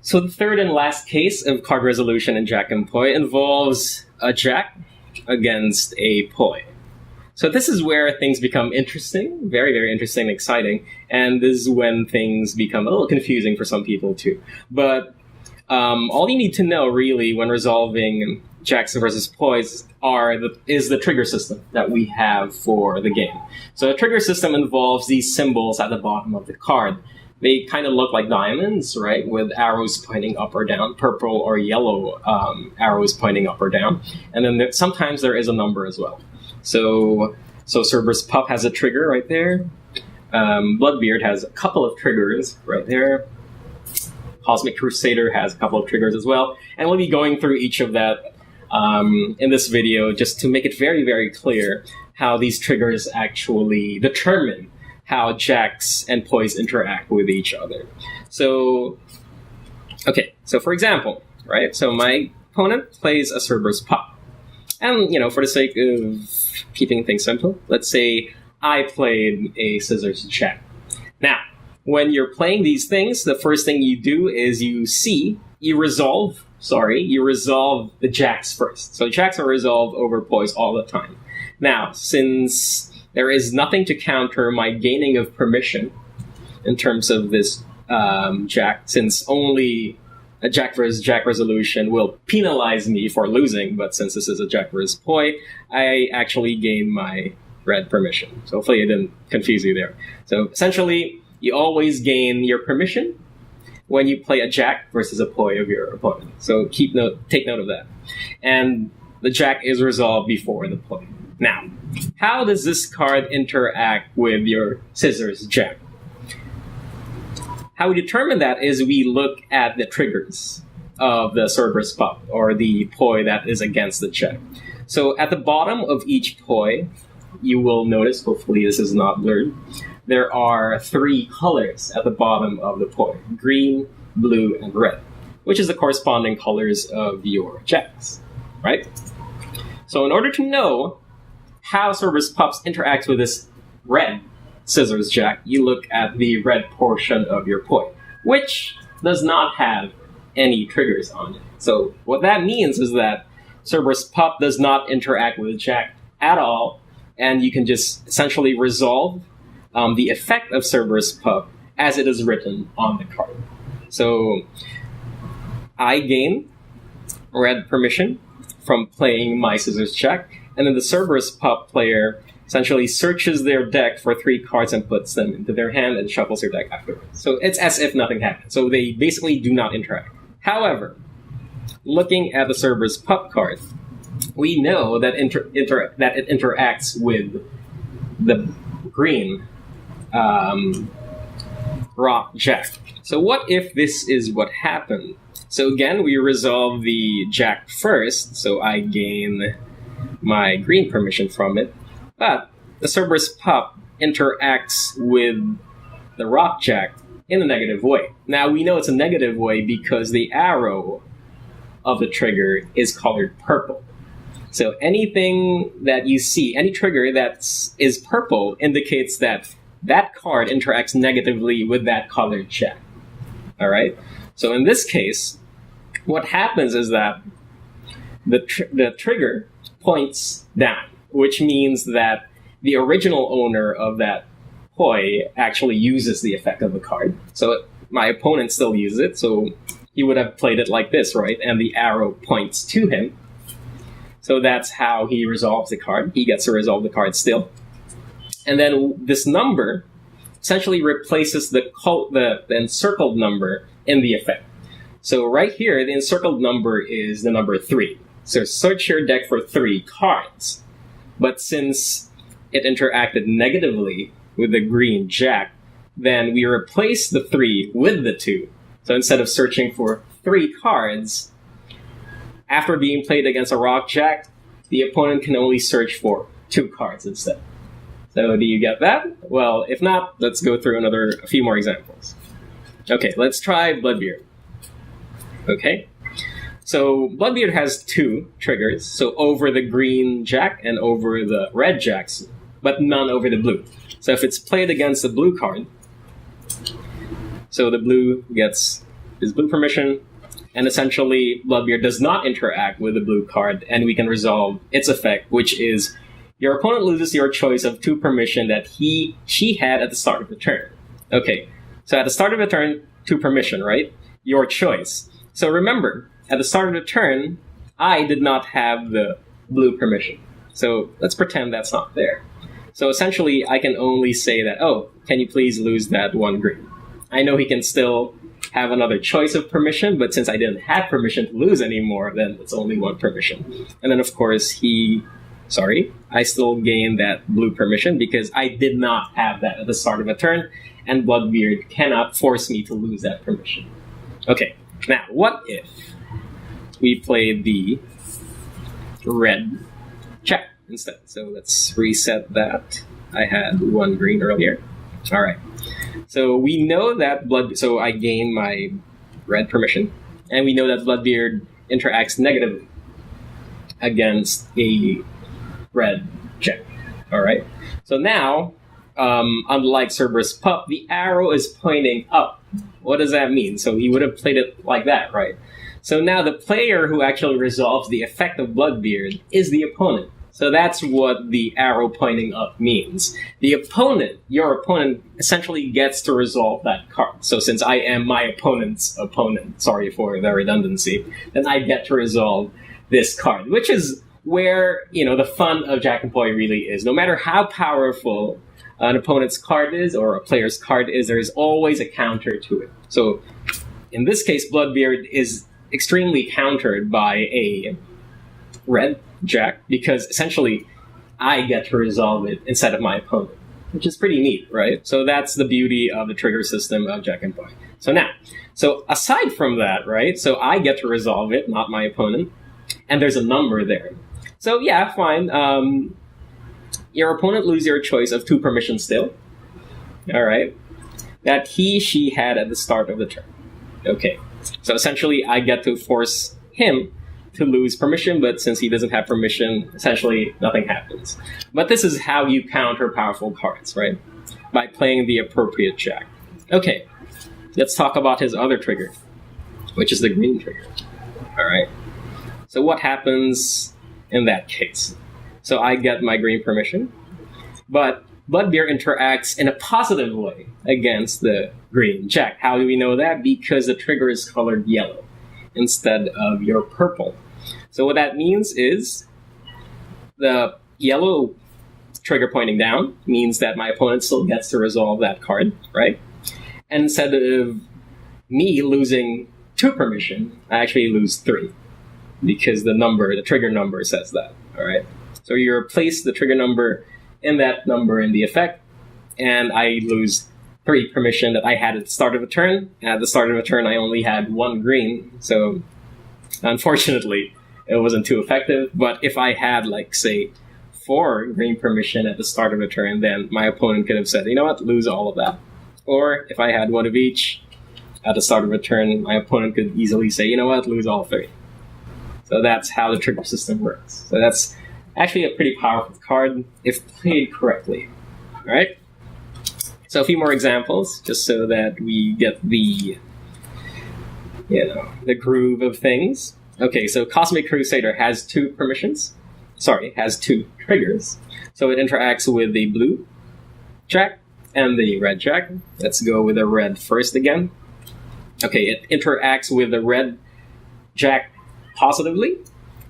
So the third and last case of card resolution in Jak and Poi involves a Jak against a Poi. So this is where things become interesting, very, very interesting and exciting. And this is when things become a little confusing for some people too. But all you need to know really when resolving Jacks versus Pois is the trigger system that we have for the game. So the trigger system involves these symbols at the bottom of the card. They kind of look like diamonds, right, with arrows pointing up or down, purple or yellow arrows pointing up or down. And then sometimes there is a number as well. So Cerberus Pup has a trigger right there. Bloodbeard has a couple of triggers right there. Cosmic Crusader has a couple of triggers as well. And we'll be going through each of that in this video just to make it very, very clear how these triggers actually determine how Jacks and Pois interact with each other. So for example, right? So my opponent plays a Cerberus Pup. And, for the sake of keeping things simple, let's say I played a Scissors Jack. Now, when you're playing these things, the first thing you do is you resolve the Jacks first. So Jacks are resolved over Pois all the time. Now, since there is nothing to counter my gaining of permission in terms of this Jack, since only a Jak versus Jak resolution will penalize me for losing, but since this is a Jak versus Poi, I actually gain my red permission. So hopefully I didn't confuse you there. So essentially, you always gain your permission when you play a Jak versus a Poi of your opponent. So take note of that. And the Jak is resolved before the Poi. Now, how does this card interact with your Scissors Jak? How we determine that is we look at the triggers of the Cerberus Pup, or the Poi that is against the Jak. So at the bottom of each Poi, you will notice, hopefully this is not blurred, there are 3 colors at the bottom of the Poi: green, blue, and red, which is the corresponding colors of your Jacks, right? So in order to know how Cerberus Pups interacts with this red Scissors Jak, you look at the red portion of your Poi, which does not have any triggers on it. So what that means is that Cerberus Pup does not interact with Jak at all, and you can just essentially resolve the effect of Cerberus Pup as it is written on the card. So I gain red permission from playing my Scissors Jak, and then the Cerberus Pup player essentially searches their deck for 3 cards and puts them into their hand and shuffles their deck afterwards. So it's as if nothing happened. So they basically do not interact. However, looking at the Cerberus Pup card, we know that that it interacts with the green Rock Jak. So what if this is what happened? So again, we resolve the Jak first, so I gain my green permission from it. But the Cerberus Pup interacts with the Rock Jak in a negative way. Now, we know it's a negative way because the arrow of the trigger is colored purple. So anything that you see, any trigger that is purple indicates that that card interacts negatively with that colored Jak. All right? So in this case, what happens is that the trigger points down, which means that the original owner of that Poi actually uses the effect of the card. So my opponent still uses it, so he would have played it like this, right? And the arrow points to him. So that's how he resolves the card. He gets to resolve the card still. And then this number essentially replaces the encircled number in the effect. So right here, the encircled number is the number 3. So search your deck for 3 cards. But since it interacted negatively with the green Jak, then we replace the 3 with the 2. So instead of searching for 3 cards, after being played against a Rock Jak, the opponent can only search for 2 cards instead. So do you get that? Well, if not, let's go through a few more examples. Okay, let's try Bloodbeard. Okay, so Bloodbeard has 2 triggers, so over the green Jak and over the red Jacks, but none over the blue. So if it's played against the blue card, so the blue gets is blue permission, and essentially Bloodbeard does not interact with the blue card, and we can resolve its effect, which is your opponent loses your choice of 2 permission that she had at the start of the turn. Okay, so at the start of the turn, 2 permission, right? Your choice. So remember, at the start of the turn, I did not have the blue permission. So let's pretend that's not there. So essentially, I can only say that, oh, can you please lose that 1 green? I know he can still have another choice of permission, but since I didn't have permission to lose anymore, then it's only 1 permission. And then, of course, I still gained that blue permission because I did not have that at the start of a turn, and Bloodbeard cannot force me to lose that permission. Okay, now, what if we played the red check instead? So let's reset that. I had 1 green earlier. All right. So we know that so I gain my red permission, and we know that Bloodbeard interacts negatively against a red check. All right. So now, unlike Cerberus Pup, the arrow is pointing up. What does that mean? So he would have played it like that, right? So now the player who actually resolves the effect of Bloodbeard is the opponent. So that's what the arrow pointing up means. Your opponent, essentially gets to resolve that card. So since I am my opponent's opponent, sorry for the redundancy, then I get to resolve this card, which is where, the fun of Jak and Poi really is. No matter how powerful an opponent's card is or a player's card is, there is always a counter to it. So in this case, Bloodbeard is extremely countered by a red jack, because essentially I get to resolve it instead of my opponent, which is pretty neat, right? So that's the beauty of the trigger system of Jak and Poi. So aside from that, right, so I get to resolve it, not my opponent, and there's a number there. So yeah, fine. Your opponent loses your choice of 2 permissions still, all right, that she had at the start of the turn. Okay, so essentially I get to force him to lose permission, but since he doesn't have permission, essentially nothing happens. But this is how you counter powerful cards, right? By playing the appropriate jack. Okay, let's talk about his other trigger, which is the green trigger. All right. So what happens in that case? So I get my green permission, but Bloodbeard interacts in a positive way against the green jack. How do we know that? Because the trigger is colored yellow instead of your purple. So what that means is the yellow trigger pointing down means that my opponent still gets to resolve that card, right? And instead of me losing 2 permission, I actually lose 3 because the trigger number says that, all right? So you replace the trigger number in that number in the effect, and I lose 3 permission that I had at the start of a turn. At the start of a turn, I only had 1 green, so unfortunately, it wasn't too effective. But if I had, say, 4 green permission at the start of a turn, then my opponent could have said, you know what, lose all of that. Or if I had 1 of each at the start of a turn, my opponent could easily say, you know what, lose all 3. So that's how the trigger system works. So that's actually a pretty powerful card if played correctly. All right? So a few more examples, just so that we get the groove of things. Okay, so Cosmic Crusader has 2 triggers. So it interacts with the blue jack and the red jack. Let's go with the red first again. Okay, it interacts with the red jack positively.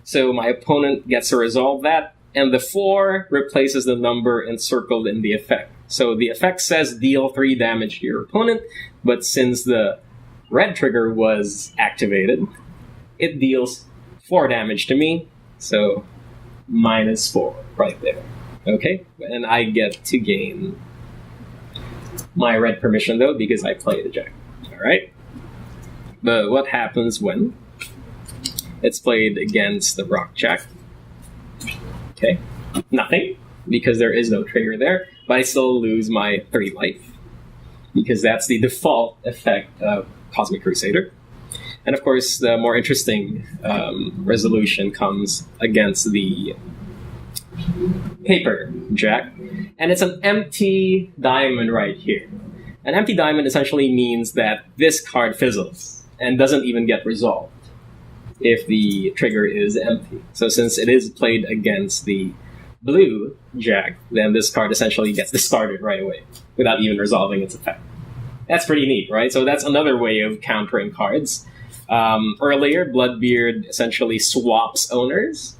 So my opponent gets to resolve that, and the 4 replaces the number encircled in the effect. So the effect says deal 3 damage to your opponent, but since the red trigger was activated, it deals 4 damage to me, so -4 right there. Okay, and I get to gain my red permission though, because I play the jack. All right, but what happens when it's played against the rock jack? Okay, nothing, because there is no trigger there, but I still lose my 3 life, because that's the default effect of Cosmic Crusader. And of course, the more interesting resolution comes against the paper jack, and it's an empty diamond right here. An empty diamond essentially means that this card fizzles. and doesn't even get resolved if the trigger is empty. So since it is played against the blue jack, then this card essentially gets discarded right away without even resolving its effect. That's pretty neat, right? So that's another way of countering cards. Earlier, Bloodbeard essentially swaps owners,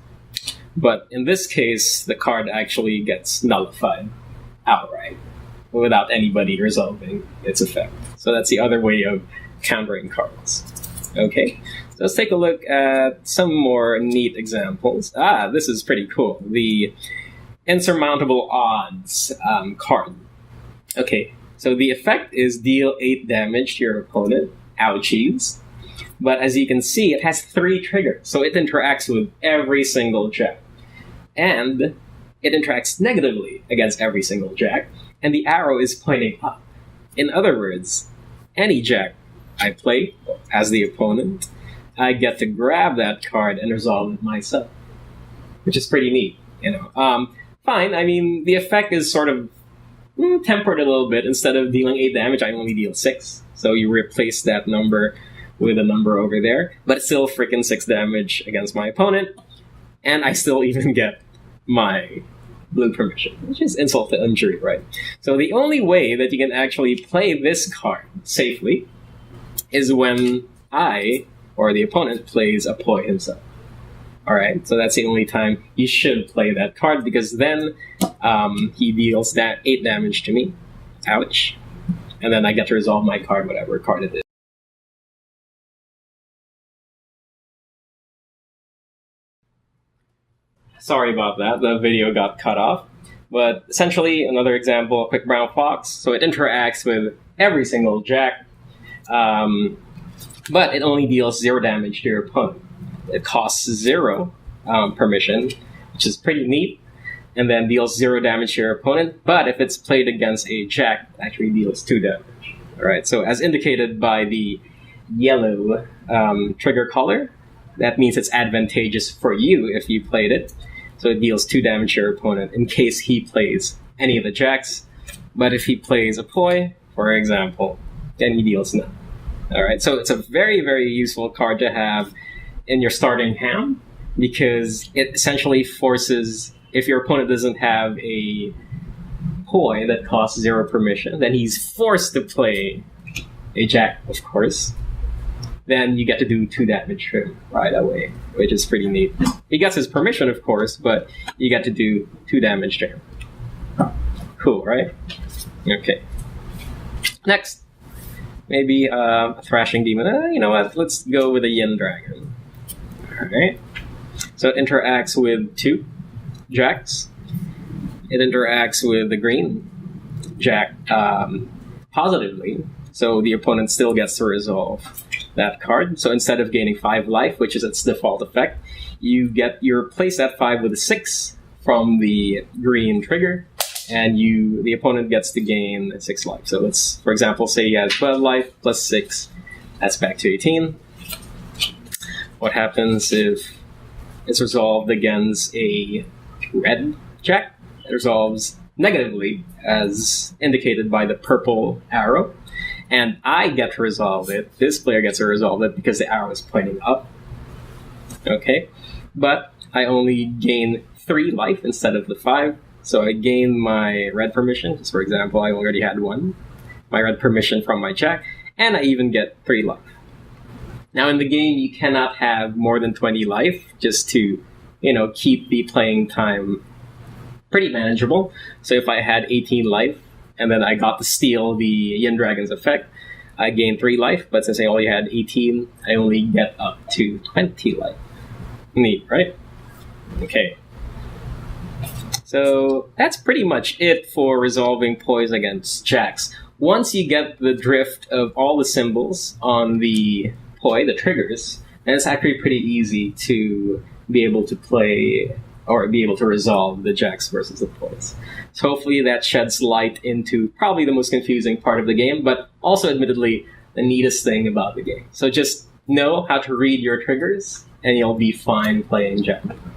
but in this case, the card actually gets nullified outright without anybody resolving its effect. So that's the other way of countering cards. Okay, so let's take a look at some more neat examples. This is pretty cool. The Insurmountable Odds card. Okay, so the effect is deal 8 damage to your opponent. Ouchies. But as you can see, it has 3 triggers, so it interacts with every single jack. And it interacts negatively against every single jack, and the arrow is pointing up. In other words, any jack I play as the opponent, I get to grab that card and resolve it myself, which is pretty neat. Fine. I mean, the effect is sort of tempered a little bit. Instead of dealing 8 damage, I only deal 6. So you replace that number with a number over there, but it's still freaking 6 damage against my opponent, and I still even get my blue permission, which is insult to injury, right? So the only way that you can actually play this card safely is when I, or the opponent, plays a Poi himself. Alright, so that's the only time you should play that card, because then he deals that 8 damage to me. Ouch. And then I get to resolve my card, whatever card it is. Sorry about that, the video got cut off. But essentially, another example, a quick brown fox. So it interacts with every single jack, but it only deals 0 damage to your opponent. It costs 0 permission, which is pretty neat, and then deals 0 damage to your opponent, but if it's played against a jack, it actually deals 2 damage. Alright, so as indicated by the yellow trigger color, that means it's advantageous for you if you played it. So it deals 2 damage to your opponent in case he plays any of the jacks. But if he plays a Poi, for example, then he deals none. Alright, so it's a very, very useful card to have in your starting hand, because it essentially forces, if your opponent doesn't have a Poi that costs 0 permission, then he's forced to play a jack, of course. Then you get to do 2 damage to him right away, which is pretty neat. He gets his permission, of course, but you get to do 2 damage to him. Cool, right? Okay. Next, maybe a Thrashing Demon. You know what? Let's go with a Yin Dragon. Alright. So it interacts with 2 jacks. It interacts with the green jack positively, so the opponent still gets to resolve that card. So instead of gaining 5 life, which is its default effect, you replace that 5 with a 6 from the green trigger, and the opponent gets to gain 6 life. So let's, for example, say he has 12 life plus 6, that's back to 18. What happens if it's resolved against a red jack? It resolves negatively, as indicated by the purple arrow. And I get to resolve it. This player gets to resolve it because the arrow is pointing up. Okay? But I only gain 3 life instead of the 5. So I gain my red permission. Just for example, I already had 1. My red permission from my jack. And I even get 3 life. Now in the game, you cannot have more than 20 life just to, keep the playing time pretty manageable. So if I had 18 life, and then I got to steal the Yin Dragon's effect, I gained 3 life, but since I only had 18, I only get up to 20 life. Neat, right? Okay. So that's pretty much it for resolving Pois against jacks. Once you get the drift of all the symbols on the Poi, the triggers, then it's actually pretty easy to be able to play or be able to resolve the jacks versus the Pois. So hopefully that sheds light into probably the most confusing part of the game, but also admittedly the neatest thing about the game. So just know how to read your triggers, and you'll be fine playing Jak and Poi.